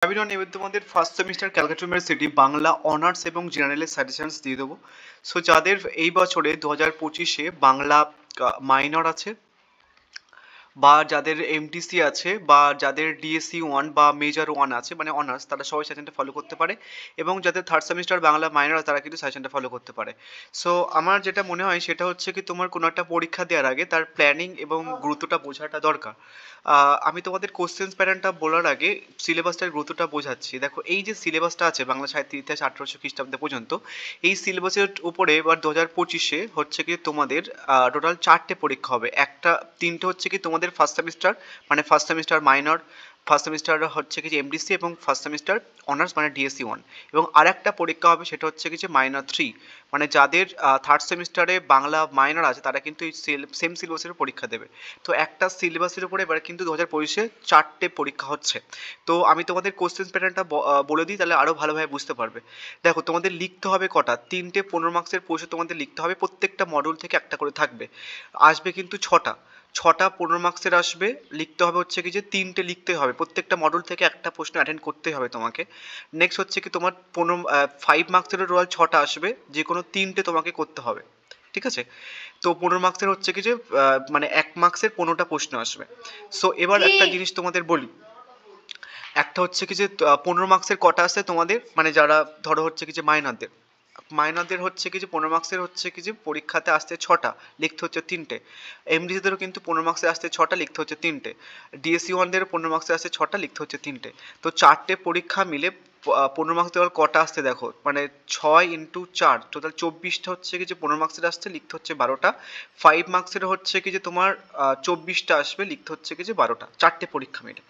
আমি এবার তোমাদের first semester Calcutta university Bangla honours এবং জেনারেলের সাজেশনস দিয়ে দেবো। সো যাদের এই বছরে 2025-এ বাংলা মাইনর আছে বা যাদের এমটিসি আছে বা যাদের ডিএসসি 1 বা মেজর 1 আছে মানে অনার্স, তারা সবাই সেশনটা ফলো করতে পারে। এবং যাদের থার্ড সেমিস্টার বাংলা মাইনর আছে তারা কিন্তু সেশনটা ফলো করতে পারে। সো আমার যেটা মনে হয় সেটা হচ্ছে কি তোমার কোনো একটা পরীক্ষা দেওয়ার আগে তার প্ল্যানিং এবং গুরুত্বটা বোঝাটা দরকার। আমি তোমাদের কোশ্চেন্স প্যাটার্নটা বলার আগে সিলেবাসটার গুরুত্বটা বোঝাচ্ছি। দেখো, এই যে সিলেবাসটা আছে বাংলা সাহিত্য ইতিহাস 1800 খ্রিস্টাব্দে পর্যন্ত, এই সিলেবাসের উপরে এবার 2025-এ হচ্ছে কি তোমাদের টোটাল 4টে পরীক্ষা হবে। তিনটে হচ্ছে কি তোমাদের ফার্স্ট সেমিস্টার মানে first semester minor, first semester হচ্ছে কি যে এমডিসি এবং ফার্স্ট সেমিস্টার অনার্স মানে ডিএসসি 1। এবং আরেকটা পরীক্ষা হবে সেটা হচ্ছে কি যে মাইনর 3, মানে যাদের থার্ড সেমিস্টারে বাংলা মাইনর আছে তারা কিন্তু এই সেম সিলেবাসের পরীক্ষা দেবে। তো একটা সিলেবাসের উপরে এবার কিন্তু 2025-এ 4টে পরীক্ষা হচ্ছে। তো আমি তোমাদের কোশ্চেন প্যাটার্নটা বলে দিই, তাহলে আরও ভালোভাবে বুঝতে পারবে। দেখো, তোমাদের লিখতে হবে কটা, 3টে 15 মার্কসের প্রশ্ন তোমাদের লিখতে হবে, প্রত্যেকটা মডিউল থেকে একটা করে থাকবে। আসবে কিন্তু ছটা 15 মার্কসের আসবে। লিখতে হবে হচ্ছে কি যে 3টে লিখতে হবে, প্রত্যেকটা মডিউল থেকে একটা প্রশ্ন অ্যাটেন্ড করতেই হবে তোমাকে। নেক্সট হচ্ছে কি তোমার 5 মার্কসের টোটাল 6টা আসবে, যে কোনো 3টে তোমাকে করতে হবে। ঠিক আছে? তো 15 মার্কসের হচ্ছে কি যে মানে 1 মার্কসের 15টা প্রশ্ন আসবে। সো এবার একটা জিনিস তোমাদের বলি, একটা হচ্ছে কি যে 15 মার্কসের কটা আসছে তোমাদের, মানে যারা ধরো হচ্ছে কি যে মাইনরদের হচ্ছে কি যে 15 মার্কসের হচ্ছে কি যে পরীক্ষাতে আসছে 6টা, লিখতে হচ্ছে 3টে। এমডিসিদেরও কিন্তু 15 মার্কসে আসছে 6টা, লিখতে হচ্ছে 3টে। ডিএসসি 1-দেরও 15 মার্কসে আসছে 6টা, লিখতে হচ্ছে 3টে। তো 4টে পরীক্ষা মিলে 15 মার্কস দেওয়ার কটা আসছে দেখো, মানে 6 ইন্টু 4 টোটাল 24টা হচ্ছে কি যে 15 মার্কসের আসছে, লিখতে হচ্ছে 12টা। 5 মার্কসের হচ্ছে কি যে তোমার 24টা আসবে, লিখতে হচ্ছে কি যে 12টা, 4টে পরীক্ষা মিলে।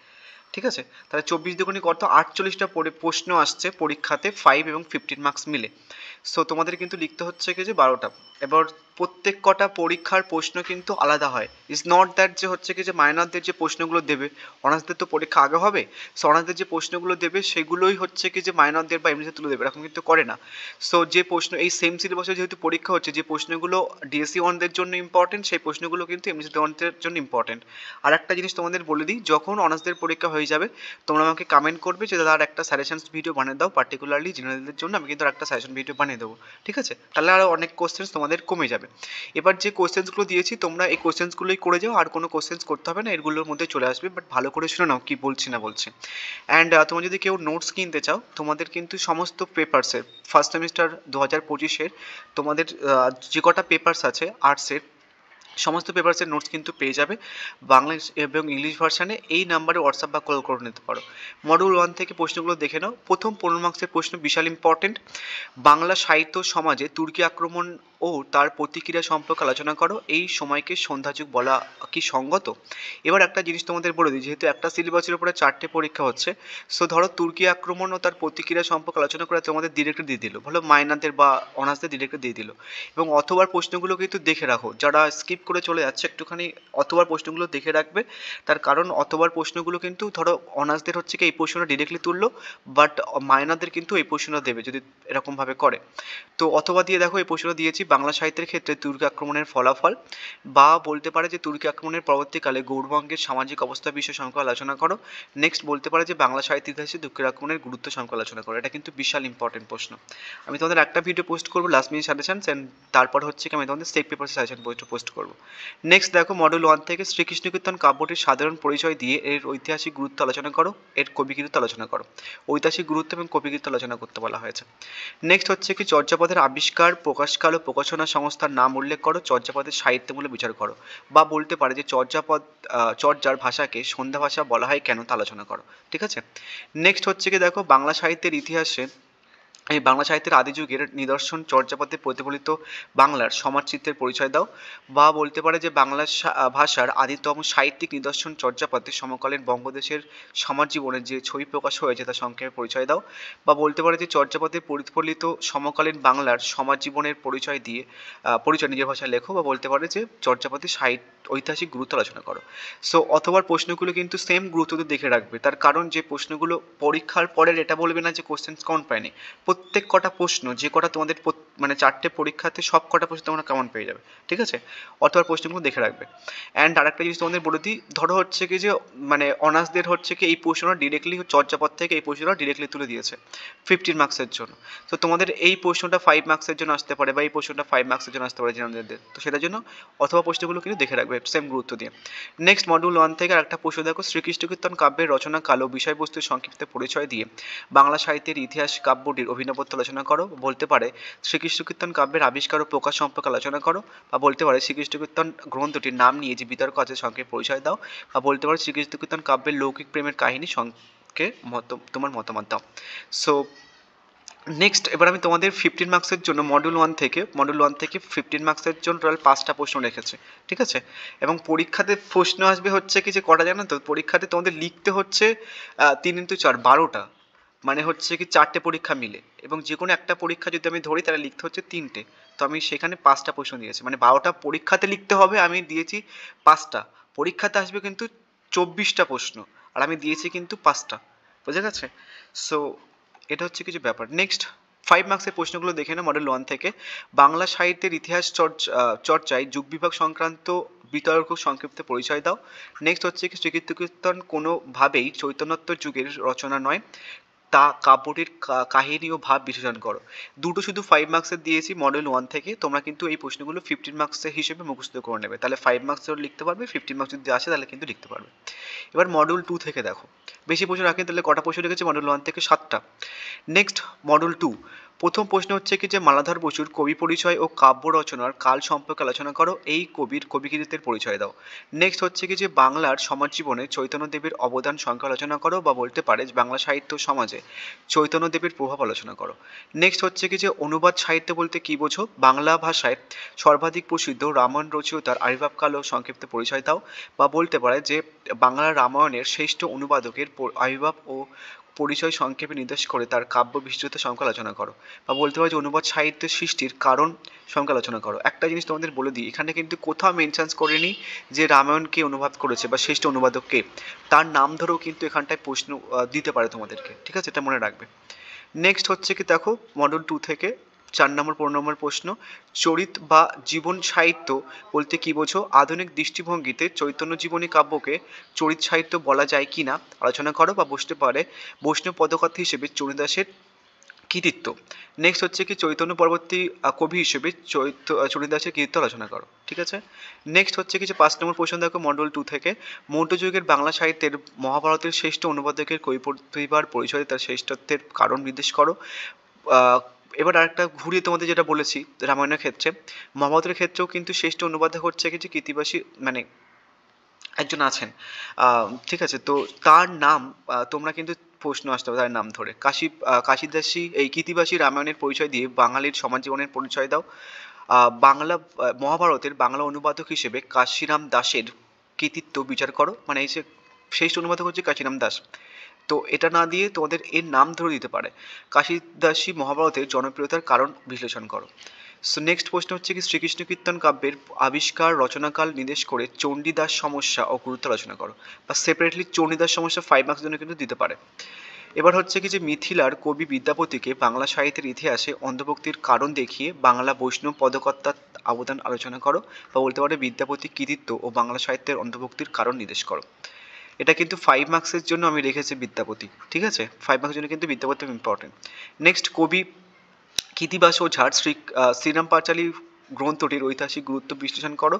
ঠিক আছে? তাহলে 24 দুগুণে কত, 48টা প্রশ্ন আসছে পরীক্ষাতে 5 এবং 15 মার্কস মিলে। সো তোমাদের কিন্তু লিখতে হচ্ছে কি যে 12টা। এবার প্রত্যেক কটা পরীক্ষার প্রশ্ন কিন্তু আলাদা হয়। ইজ নট দ্যাট যে হচ্ছে কি যে মাইনরদের যে প্রশ্নগুলো দেবে, অনার্সদের তো পরীক্ষা আগে হবে, সো অনার্সদের যে প্রশ্নগুলো দেবে সেগুলোই হচ্ছে কি যে মাইনরদের বা এমনিতে তুলে দেবে, এরকম কিন্তু করে না। সো যে প্রশ্ন এই সেম সিলেবাসে যেহেতু পরীক্ষা হচ্ছে, যে প্রশ্নগুলো ডিএসসি 1-দের জন্য ইম্পর্টেন্ট সেই প্রশ্নগুলো কিন্তু এমনিতে 1-দের জন্য ইম্পর্টেন্ট। আর একটা জিনিস তোমাদের বলে দিই, যখন অনার্সদের পরীক্ষা হয়ে যাবে তোমরা আমাকে কমেন্ট করবে যে দাদা আর একটা সাজেশনস ভিডিও বানিয়ে দাও, পার্টিকুলারলি জেনারেলদের জন্য আমি কিন্তু আর একটা সাজেশন ভিডিও বানিয়ে দেবো। ঠিক আছে? তাহলে আরও অনেক কোশ্চেন্স তোমাদের কমে যাবে। এবার যে কোশ্চেন্সগুলো দিয়েছি তোমরা এই কোশ্চেন্সগুলোই করে যাও, আর কোনো কোশ্চেন্স করতে হবে না, এগুলোর মধ্যে চলে আসবে। বাট ভালো করে শুনে নাও কি বলছি না বলছি। অ্যান্ড তোমরা যদি কেউ নোটস কিনতে চাও, তোমাদের কিন্তু সমস্ত পেপারসের ফার্স্ট সেমিস্টার 2025-এর তোমাদের যে কটা পেপারস আছে আর্টসের, সমস্ত পেপারসের নোটস কিন্তু পেয়ে যাবে বাংলা এবং ইংলিশ ভার্সানে। এই নাম্বারে হোয়াটসঅ্যাপ বা কল করে নিতে পারো। মডিউল 1 থেকে প্রশ্নগুলো দেখে নাও। প্রথম 15 মার্কসের প্রশ্ন বিশাল ইম্পর্টেন্ট। বাংলা সাহিত্য সমাজে তুর্কি আক্রমণ ও তার প্রতিক্রিয়া সম্পর্কে আলোচনা করো, এই সময়কে সন্ধ্যা যুগ বলা কি সঙ্গত? এবার একটা জিনিস তোমাদের বলে দিই, যেহেতু একটা সিলেবাসের উপরে 4টে পরীক্ষা হচ্ছে, সো ধরো তুর্কি আক্রমণ ও তার প্রতিক্রিয়া সম্পর্কে আলোচনা করে তোমাদের ডিরেক্টলি দিয়ে দিল, ভালো মাইনারদের বা অনার্সদের ডিরেক্টলি দিয়ে দিল। এবং অথবার প্রশ্নগুলো কিন্তু দেখে রাখো, যারা স্কিপ করে চলে যাচ্ছে একটুখানি অথবার প্রশ্নগুলো দেখে রাখবে। তার কারণ অথবার প্রশ্নগুলো কিন্তু ধরো অনার্সদের হচ্ছে কি এই প্রশ্নটা ডিরেক্টলি তুললো, বাট মাইনরদের কিন্তু এই প্রশ্নটা দেবে যদি এরকমভাবে করে। তো অথবা দিয়ে দেখো, এই প্রশ্নটা দিয়েছি বাংলা সাহিত্যের ক্ষেত্রে তুর্কি আক্রমণের ফলাফল, বা বলতে পারে যে তুর্কি আক্রমণের পরবর্তীকালে গৌরবঙ্গের সামাজিক অবস্থা বিষয় সম্পর্কে আলোচনা করো। নেক্সট বলতে পারে যে বাংলা সাহিত্য ইতিহাসে তুর্কি আক্রমণের গুরুত্ব সম্পর্কে আলোচনা করো। এটা কিন্তু বিশাল ইম্পর্টেন্ট প্রশ্ন। আমি তোমাদের একটা ভিডিও পোস্ট করবো লাস্ট মিনিট সাজেশনস, অ্যান্ড তারপর হচ্ছে কি আমি তোমাদের স্টেক পেপার সাজেশন পোস্ট করবো। নেক্সট দেখো, মডেল 1 থেকে শ্রীকৃষ্ণ কীর্তন কাব্যটির সাধারণ পরিচয় দিয়ে এর ঐতিহাসিক গুরুত্ব আলোচনা করো, এর কবিকৃত আলোচনা করো। ঐতিহাসিক গুরুত্ব এবং কবিকৃত আলোচনা করতে বলা হয়েছে। নেক্সট হচ্ছে কি চর্যাপদের আবিষ্কার, প্রকাশকাল ও প্রকাশনা সংস্থার নাম উল্লেখ করো, চর্যাপদের সাহিত্যমূল্য বিচার করো। বা বলতে পারে যে চর্যার ভাষাকে সন্ধ্যা ভাষা বলা হয় কেন, তা আলোচনা করো। ঠিক আছে? নেক্সট হচ্ছে কি দেখো, বাংলা সাহিত্যের ইতিহাসে এই বাংলা সাহিত্যের আদি যুগের নিদর্শন চর্যাপদে প্রতিফলিত বাংলার সমাজচিত্রের পরিচয় দাও। বা বলতে পারে যে বাংলা ভাষার আদিতম সাহিত্যিক নিদর্শন চর্যাপদে সমকালীন বঙ্গদেশের সমাজ জীবনের যে ছবি প্রকাশ হয়েছে তার সংক্ষেপে পরিচয় দাও। বা বলতে পারে যে চর্যাপদে প্রতিফলিত সমকালীন বাংলার সমাজ জীবনের পরিচয় দিয়ে পরিচয় নিজের ভাষায় লেখো। বা বলতে পারে যে চর্যাপদে ঐতিহাসিক গুরুত্ব আলোচনা করো। সো অথবা প্রশ্নগুলো কিন্তু সেম গুরুত্ব দেখে রাখবে, তার কারণ যে প্রশ্নগুলো পরীক্ষার পরের এটা বলবে না যে কোশ্চেন্স কাউন্ট পায়নি, প্রত্যেক কটা প্রশ্ন যে কটা তোমাদের মানে 4টে পরীক্ষাতে সব কটা প্রশ্ন তোমরা কমন পেয়ে যাবে, ঠিক আছে? অথবা প্রশ্নগুলো দেখে রাখবে। অ্যান্ড আরেকটা জিনিস তোমাদের বলে দিই, ধরো হচ্ছে কি যে মানে অনার্সদের হচ্ছে কি এই প্রশ্নটা ডিরেক্টলি চর্যাপদ থেকে এই প্রশ্নটা ডিরেক্টলি তুলে দিয়েছে 15 মার্কসের জন্য। তো তোমাদের এই প্রশ্নটা 5 মার্কসের জন্য আসতে পারে বা এই প্রশ্নটা 5 মার্কসের জন্য আসতে পারে জেনারেলদের, তো সেটার জন্য অথবা প্রশ্নগুলো কিন্তু দেখে রাখবে সেম গুরুত্ব দিয়ে। নেক্সট মডিউল 1 থেকে আরেকটা প্রশ্ন দেখো, শ্রীকৃষ্ণ কীর্তন কাব্যের রচনা কাল ও বিষয়বস্তুর সংক্ষিপ্ত পরিচয় দিয়ে বাংলা সাহিত্যের ইতিহাস কাব্যটির অভিনবত্ব আলোচনা করো। বলতে পারে শ্রীকৃষ্ণ কীর্তন কাব্যের আবিষ্কার ও প্রকাশ সম্পর্কে আলোচনা করো, বা বলতে পারে শ্রীকৃষ্ণ কীর্তন গ্রন্থটির নাম নিয়ে যে বিতর্ক আছে সংক্ষেপে পরিচয় দাও, বা বলতে পারে শ্রীকৃষ্ণ কীর্তন কাব্যের লৌকিক প্রেমের কাহিনী সংক্ষেপে তোমার মতামত দাও। সো নেক্সট এবার আমি তোমাদের 15 মার্কসের জন্য মডিউল 1 থেকে 15 মার্কসের জন্য টোটাল 5টা প্রশ্ন রেখেছে, ঠিক আছে? এবং পরীক্ষাতে প্রশ্ন আসবে হচ্ছে কি যে কটা জানো তো, পরীক্ষাতে তোমাদের লিখতে হচ্ছে 3 × 4 12টা, মানে হচ্ছে কি 4টে পরীক্ষা মিলে, এবং যে কোনো একটা পরীক্ষা যদি আমি ধরি তাহলে লিখতে হচ্ছে 3টে। তো আমি সেখানে 5টা প্রশ্ন দিয়েছি, মানে 12টা পরীক্ষাতে লিখতে হবে, আমি দিয়েছি 5টা। পরীক্ষাতে আসবে কিন্তু 24টা প্রশ্ন, আর আমি দিয়েছি কিন্তু 5টা। বুঝে গেছে? সো এটা হচ্ছে কিছু ব্যাপার। নেক্সট 5 মার্কসের প্রশ্নগুলো দেখে না মডেল 1 থেকে। বাংলা সাহিত্যের ইতিহাস চর্চায় যুগ বিভাগ সংক্রান্ত বিতর্ক সংক্ষিপ্ত পরিচয় দাও। নেক্সট হচ্ছে কি শ্রীকৃষ্ণ কীর্তন কোনোভাবেই চৈতন্যোত্তর যুগের রচনা নয়, তা কাব্যটির কাহিনী ও ভাব বিশ্লেষণ করো। দুটো শুধু 5 মার্কসের দিয়েছি মডেল 1 থেকে, তোমরা কিন্তু এই প্রশ্নগুলো 15 মার্কসের হিসেবে মুখস্থ করে নেবে, তাহলে 5 মার্কসের লিখতে পারবে, 15 মার্কস যদি আসে তাহলে কিন্তু লিখতে পারবে। এবার মডেল 2 থেকে দেখো, বেশি প্রশ্ন রাখেন তাহলে কটা প্রশ্ন রেখেছে মডেল 1 থেকে 7টা। নেক্সট মডেল 2, প্রথম প্রশ্ন হচ্ছে কি যে মালাধর বসুর কবি পরিচয় ও কাব্য রচনার কাল সম্পর্কে আলোচনা করো, এই কবিকৃতিত্বের পরিচয় দাও। নেক্সট হচ্ছে কি যে বাংলার সমাজ জীবনে চৈতন্যদেবের অবদান সংখ্যা আলোচনা করো, বা বলতে পারে বাংলা সাহিত্য সমাজে চৈতন্যদেবের প্রভাব আলোচনা করো। নেক্সট হচ্ছে কি যে অনুবাদ সাহিত্য বলতে কি বোঝো, বাংলা ভাষায় সর্বাধিক প্রসিদ্ধ রামায়ণ রচয়িতার আবির্ভাবকাল ও সংক্ষিপ্ত পরিচয় দাও, বা বলতে পারে যে বাংলা রামায়ণের শ্রেষ্ঠ অনুবাদকের আবির্ভাব ও পরিচয় সংক্ষেপে নির্দেশ করে তার কাব্য বিস্তৃত সংখ্যা আলোচনা করো, বা বলতে পারো যে অনুবাদ সাহিত্যের সৃষ্টির কারণ সংখ্যা আলোচনা করো। একটা জিনিস তোমাদের বলে দিই, এখানে কিন্তু কোথাও মেনশন করেনি যে রামায়ণকে অনুবাদ করেছে বা শ্রেষ্ঠ অনুবাদককে, তার নাম ধরেও কিন্তু এখানটায় প্রশ্ন দিতে পারে তোমাদেরকে, ঠিক আছে? এটা মনে রাখবে। নেক্সট হচ্ছে কি দেখো মডেল 2 থেকে 4 নম্বর 15 নম্বর প্রশ্ন, চরিত বা জীবন সাহিত্য বলতে কি বোঝো, আধুনিক দৃষ্টিভঙ্গিতে চৈতন্য জীবনী কাব্যকে চরিত সাহিত্য বলা যায় কি না আলোচনা করো, বা বসতে পারে বৈষ্ণব পদকথা হিসেবে চণ্ডীদাসের কৃতিত্ব। নেক্সট হচ্ছে কি চৈতন্য পরবর্তী কবি হিসেবে চণ্ডীদাসের কৃতিত্ব আলোচনা করো, ঠিক আছে? নেক্সট হচ্ছে কিছু 5 নম্বর প্রশ্ন দেখো মডেল 2 থেকে, মৌর্য যুগের বাংলা সাহিত্যের মহাভারতের শ্রেষ্ঠ অনুবাদকের কবি প্রতিভার পরিচয় তার শ্রেষ্ঠত্বের কারণ নির্দেশ করো। এবার আরেকটা ঘুরিয়ে তোমাদের যেটা বলেছি রামায়ণের ক্ষেত্রে, মহাভারতের ক্ষেত্রেও কিন্তু শ্রেষ্ঠ অনুবাদক হচ্ছে কিছু কৃতিবাসী মানে একজন আছেন, ঠিক আছে? তো তার নাম তোমরা কিন্তু প্রশ্ন আসতে হবে তার নাম ধরে। কাশিদাসী এই কৃতিবাসী রামায়ণের পরিচয় দিয়ে বাঙালির সমাজ জীবনের পরিচয় দাও। বাংলা মহাভারতের বাংলা অনুবাদক হিসেবে কাশিরাম দাসের কৃতিত্ব বিচার করো, মানে এই যে শ্রেষ্ঠ অনুবাদক হচ্ছে কাশিরাম দাস, তো এটা না দিয়ে তোমাদের এর নাম ধরে দিতে পারে। কাশিদাসী মহাভারতের জনপ্রিয়তার কারণ বিশ্লেষণ করো। সো নেক্সট প্রশ্ন হচ্ছে কি শ্রীকৃষ্ণ কীর্তন কাব্যের আবিষ্কার রচনাকাল নির্দেশ করে চণ্ডীদাস সমস্যা ও গুরুত্ব আলোচনা করো, বা সেপারেটলি চণ্ডীদাস সমস্যা 5 মার্কসের জন্য কিন্তু দিতে পারে। এবার হচ্ছে কি যে মিথিলার কবি বিদ্যাপতিকে বাংলা সাহিত্যের ইতিহাসে অন্তর্ভুক্তির কারণ দেখিয়ে বাংলা বৈষ্ণব পদকর্তার অবদান আলোচনা করো, বা বলতে পারে বিদ্যাপতি কৃতিত্ব ও বাংলা সাহিত্যের অন্তর্ভুক্তির কারণ নির্দেশ করো। এটা কিন্তু 5 মার্কসের জন্য আমি রেখেছি বিদ্যাপতি, ঠিক আছে? 5 মার্কসের জন্য কিন্তু বিদ্যাপতি ইম্পর্টেন্ট। নেক্সট কবি কৃতিবাস ও ঝাড় শ্রীরাম পাঁচালী গ্রন্থটির ঐতিহাসিক গুরুত্ব বিশ্লেষণ করো।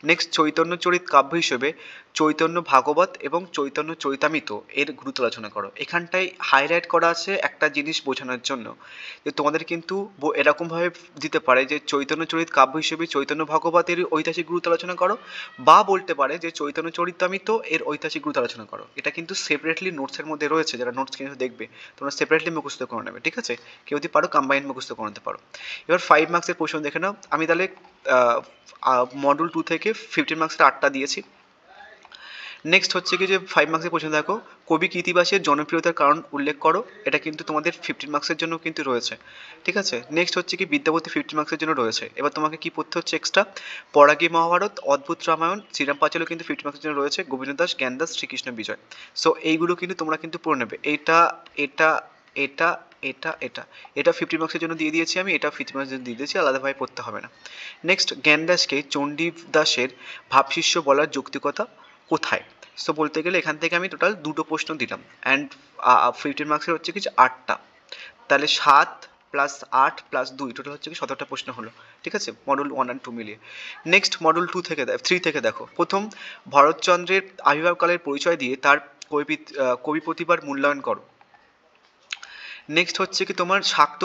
নেক্সট চৈতন্য চরিত কাব্য হিসেবে চৈতন্য ভাগবত এবং চৈতন্য চরিতামৃত এর গুরুত্ব আলোচনা করো। এখানটায় হাইলাইট করা আছে একটা জিনিস বোঝানোর জন্য, যে তোমাদের কিন্তু এরকমভাবে দিতে পারে যে চৈতন্য চরিত কাব্য হিসেবে চৈতন্য ভাগবতের ঐতিহাসিক গুরুত্ব আলোচনা করো, বা বলতে পারে যে চৈতন্য চরিতামৃত এর ঐতিহাসিক গুরুত্ব আলোচনা করো। এটা কিন্তু সেপারেটলি নোটসের মধ্যে রয়েছে, যারা নোটস কিন্তু দেখবে তোমরা সেপারেটলি মুখস্থ করে নেবে, ঠিক আছে? কেউ যদি পারো কম্বাইন মুখস্থ করে নিতে পারো। এবার 5 মার্কসের প্রশ্ন দেখে নাও, আমি তাহলে মডেল 2 থেকে 15 মার্কসের 8টা দিয়েছি। নেক্সট হচ্ছে কি যে 5 মার্কসের প্রশ্ন দেখো, কবি কৃতিবাসের জনপ্রিয়তার কারণ উল্লেখ করো, এটা কিন্তু তোমাদের 15 মার্কসের জন্য কিন্তু রয়েছে, ঠিক আছে? নেক্সট হচ্ছে কি বিদ্যাপতি 15 মার্কসের জন্য রয়েছে। এবার তোমাকে কি পড়তে হচ্ছে এক্সট্রা, পরাগী মহাভারত, অদ্ভুত রামায়ণ, শ্রীরাম পাঁচালীও কিন্তু 15 মার্কসের জন্য রয়েছে, গোবিন্দ দাস, জ্ঞানদাস, শ্রীকৃষ্ণ বিজয়। সো এইগুলো কিন্তু তোমরা কিন্তু পড়ে নেবে, এটা এটা এটা এটা এটা এটা 50 মার্কসের জন্য দিয়ে দিয়েছি আমি, এটা 50 মার্কসের জন্য দিয়ে দিয়েছি, আলাদাভাবে পড়তে হবে না। নেক্সট, জ্ঞান দাসকে চণ্ডীদাসের ভাবশিষ্য বলার যৌক্তিকতা কোথায়? সো বলতে গেলে এখান থেকে আমি টোটাল দুটো প্রশ্ন দিলাম, অ্যান্ড 15 মার্কসের হচ্ছে কিছু 8টা, তাহলে 7 প্লাস 8 প্লাস 2 টোটাল হচ্ছে কি 17টা প্রশ্ন হলো, ঠিক আছে, মডেল 1 আর 2 মিলিয়ে। নেক্সট মডেল 3 থেকে দেখো, প্রথম, ভরতচন্দ্রের আবির্ভাবকালের পরিচয় দিয়ে তার কবি প্রতিভার মূল্যায়ন করো। নেক্সট হচ্ছে কি তোমার শাক্ত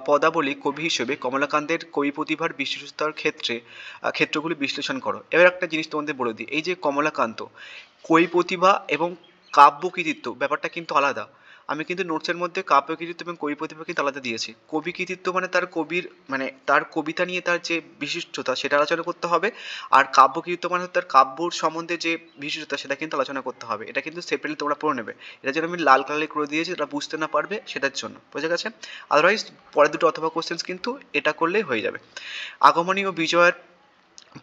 পদাবলী কবি হিসেবে কমলাকান্তের কবি প্রতিভার বিশিষ্টতার ক্ষেত্রগুলি বিশ্লেষণ করো। এবার একটা জিনিস তোমাদের বলে দিই, এই যে কমলাকান্ত, কবি প্রতিভা এবং কাব্য কৃতিত্ব ব্যাপারটা কিন্তু আলাদা। আমি কিন্তু নোটসের মধ্যে কাব্য কৃতিত্ব এবং কবি প্রতিভা কিন্তু আলাদা দিয়েছি। কবি কৃতিত্ব মানে তার কবির মানে তার কবিতা নিয়ে তার যে বিশিষ্টতা সেটা আলোচনা করতে হবে, আর কাব্য কৃতিত্ব মানে তার কাব্যর সম্বন্ধে যে বিশিষ্টতা সেটা কিন্তু আলোচনা করতে হবে। এটা কিন্তু সেপারেটলি তোমরা পড়ে নেবে, এটা যেন আমি লাল কালারে করে দিয়েছি, এটা বুঝতে না পারবে সেটার জন্য, বুঝে গেছে? আদারওয়াইজ পরের দুটো অথবা কোশ্চেন্স কিন্তু এটা করলেই হয়ে যাবে। আগমনী ও বিজয়ের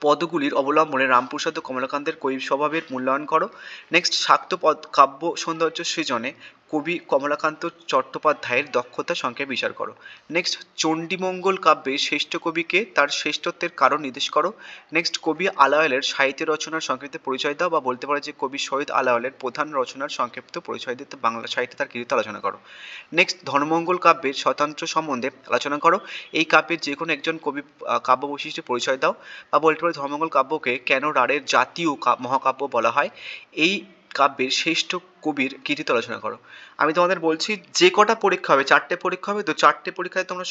পদগুলির অবলম্বনে রামপ্রসাদ ও কমলাকান্তের কবি স্বভাবের মূল্যায়ন করো। নেক্সট, শাক্ত কাব্য সৌন্দর্য সৃজনে কবি কমলাকান্ত চট্টোপাধ্যায়ের দক্ষতা সংখ্যায় বিচার করো। নেক্সট, চণ্ডীমঙ্গল কাব্যে শ্রেষ্ঠ কবিকে তার শ্রেষ্ঠত্বের কারণ নির্দেশ করো। নেক্সট, কবি আলাওলের সাহিত্য রচনার সংক্ষিপ্ত পরিচয় দাও, বা বলতে পারো যে কবি শহীদ আলাওলের প্রধান রচনার সংক্ষিপ্ত পরিচয় দিতে বাংলা সাহিত্যে তার কৃতিত্ব আলোচনা করো। নেক্সট, ধর্মমঙ্গল কাব্যের স্বতন্ত্র সম্বন্ধে আলোচনা করো। এই কাব্যের যে কোনো একজন কবি কাব্য বৈশিষ্ট্যের পরিচয় দাও, বা বলতে পারো ধর্মমঙ্গল কাব্যকে কেন রাঢ়ের জাতীয় মহাকাব্য বলা হয়। এই কাব্যের শ্রেষ্ঠ কবির কৃতিত্ব আলোচনা করো। আমি তোমাদের বলছি যে কটা পরীক্ষা হবে, 4টে পরীক্ষা হবে, তো 4টে পরীক্ষায় তোমরা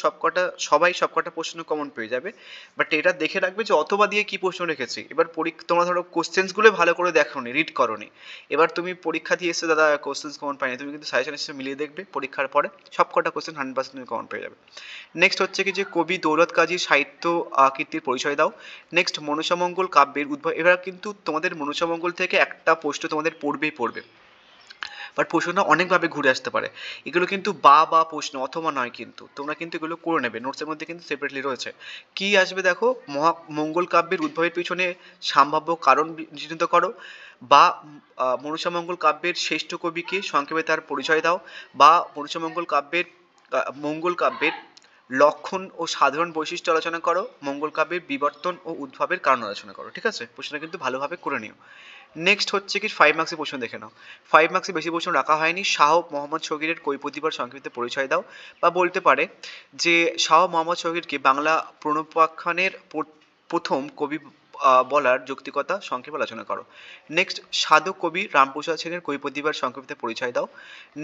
সবাই সবকটা প্রশ্ন কমন পেয়ে যাবে। বাট এটা দেখে রাখবে যে অথবা দিয়ে কি প্রশ্ন রেখেছি। এবার তোমরা ধরো কোশ্চেন্সগুলো ভালো করে দেখোনি, রিড করোনি, এবার তুমি পরীক্ষা দিয়ে এসে দাদা কোশ্চেন্স কমন পাইনি, তুমি কিন্তু সাজেশন হিসেবে মিলিয়ে দেখবে পরীক্ষার পরে সবকটা কোশ্চেন 100% তুমি কমন পেয়ে যাবে। নেক্সট হচ্ছে কি যে কবি দৌলত কাজীর সাহিত্য কীর্তির পরিচয় দাও। নেক্সট, মনসামঙ্গল কাব্যের উদ্ভব। এবার কিন্তু তোমাদের মনসামঙ্গল থেকে একটা প্রশ্ন তোমাদের পড়বে, বাট প্রশ্নটা অনেকভাবে ঘুরে আসতে পারে। এগুলো কিন্তু বা প্রশ্ন অথবা নয়, কিন্তু তোমরা কিন্তু এগুলো করে নেবে, নোটসের মধ্যে কিন্তু সেপারেটলি রয়েছে। কি আসবে দেখো, মঙ্গল কাব্যের উদ্ভবের পিছনে সম্ভাব্য কারণ চিহ্নিত করো, বা মনসামঙ্গল কাব্যের শ্রেষ্ঠ কবিকে সংক্ষেপে তার পরিচয় দাও, বা মঙ্গল কাব্যের লক্ষণ ও সাধারণ বৈশিষ্ট্য আলোচনা করো, মঙ্গল কাব্যের বিবর্তন ও উদ্ভবের কারণ আলোচনা করো। ঠিক আছে, প্রশ্নটা কিন্তু ভালোভাবে করে নিও। নেক্সট হচ্ছে কি 5 মার্কসের প্রশ্ন দেখে নাও। 5 মার্কসে বেশি প্রশ্ন রাখা হয়নি। শাহ মোহাম্মদ শহীদের কবি প্রতিভার সংক্ষিপ্ত পরিচয় দাও, বা বলতে পারে যে শাহ মোহাম্মদ শহীদকে বাংলা প্রণবাখ্যানের প্রথম কবি বলার যৌক্তিকতা সংক্ষেপে আলোচনা করো। নেক্সট, সাধক কবি রামপ্রসাদ সেনের কবি প্রতিভার সংক্ষিপ্ত পরিচয় দাও।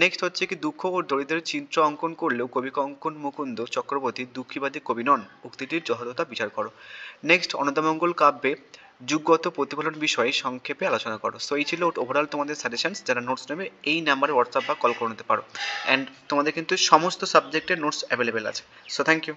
নেক্সট হচ্ছে কি দুঃখ ও দরিদ্রের চিত্র অঙ্কন করলেও কবি কঙ্কন মুকুন্দ চক্রবর্তী দুঃখীবাদী কবি নন, উক্তিটির যথাযথতা বিচার করো। নেক্সট, অন্নদামঙ্গল কাব্যে যুগগত প্রতিফলন বিষয়ে সংক্ষেপে আলোচনা করো। সো এই ছিল ওভারঅল তোমাদের সাজেশনস। যারা নোটস নেবে এই নাম্বারে হোয়াটসঅ্যাপ বা কল করে নিতে পারো, অ্যান্ড তোমাদের কিন্তু সমস্ত সাবজেক্টের নোটস অ্যাভেলেবেল আছে। So thank you.